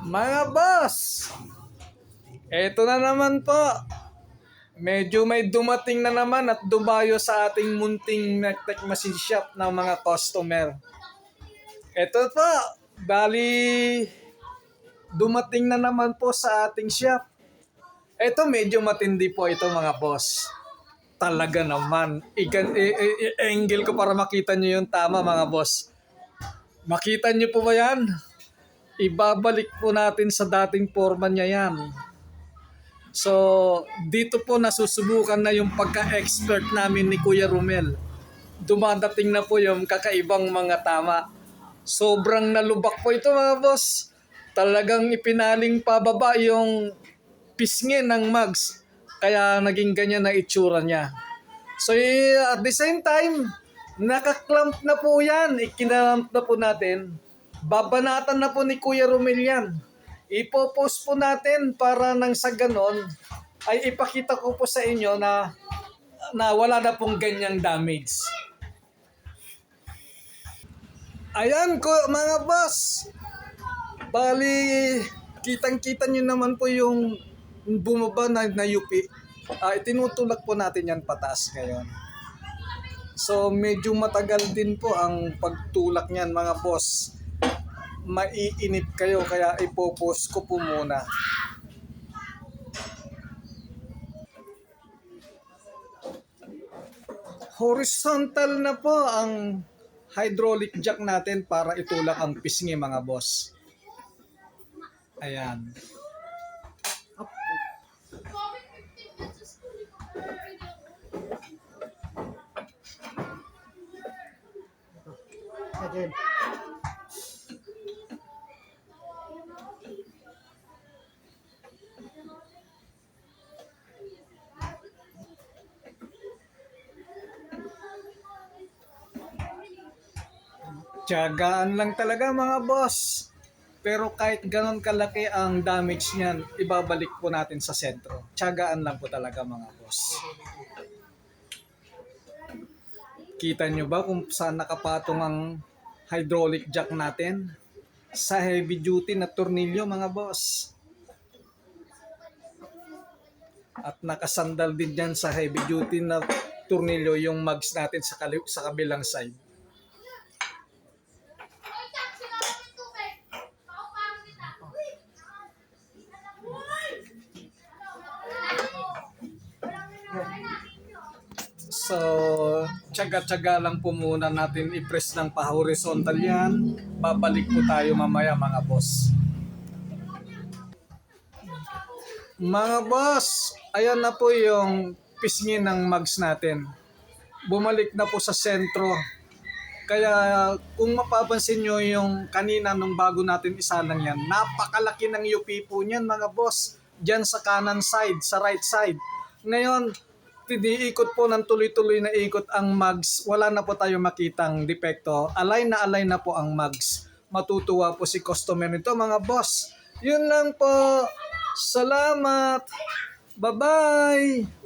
Mga boss, eto na naman po. Medyo may dumating na naman at dumayo sa ating munting Nectec Machine Shop ng mga customer. Eto po, bali dumating na naman po sa ating shop. Eto medyo matindi po ito mga boss. Talaga naman. I-angle ko para makita nyo yung tama mga boss. Makita nyo po ba yan? Ibabalik po natin sa dating forma niya yan. So, dito po nasusubukan na yung pagka-expert namin ni Kuya Romel. Dumadating na po yung kakaibang mga tama. Sobrang nalubak po ito mga boss. Talagang ipinaling pababa yung pisngi ng mugs. Kaya naging ganyan na itsura niya. So, at the same time, nakaklamp na po yan. Ikinalamp na po natin. Babanatan na po ni Kuya Romel yan. Ipopost po natin para nang sa ganon ay ipakita ko po sa inyo na wala na pong ganyang damage. Ayan ko mga boss. Bali, kitang-kita nyo naman po yung bumaba na yupi. Itinutulak po natin yan pataas ngayon. So medyo matagal din po ang pagtulak niyan mga boss. Maiinip kayo kaya ipopost ko po muna. Horizontal na po ang hydraulic jack natin para itulak ang pisngi mga boss. Ayan. Again. Tiyagaan lang talaga mga boss. Pero kahit ganon kalaki ang damage niyan, ibabalik po natin sa sentro. Tiyagaan lang po talaga mga boss. Kita nyo ba kung saan nakapatong ang hydraulic jack natin? Sa heavy duty na tornilyo mga boss. At nakasandal din dyan sa heavy duty na tornilyo yung mugs natin sa kabilang side. So, tsaga-tsaga lang po muna natin i-press ng pa-horizontal yan. Babalik po tayo mamaya mga boss. Mga boss, ayan na po yung pisngi ng mugs natin. Bumalik na po sa sentro. Kaya kung mapapansin nyo yung kanina nung bago natin isalang yan, napakalaki ng UP po niyan mga boss. Diyan sa kanan side, sa right side. Ngayon, tiniikot po ng tuloy-tuloy na ikot ang mugs. Wala na po tayo makitang depekto. Align na po ang mugs. Matutuwa po si customer nito mga boss. Yun lang po. Salamat. Bye-bye.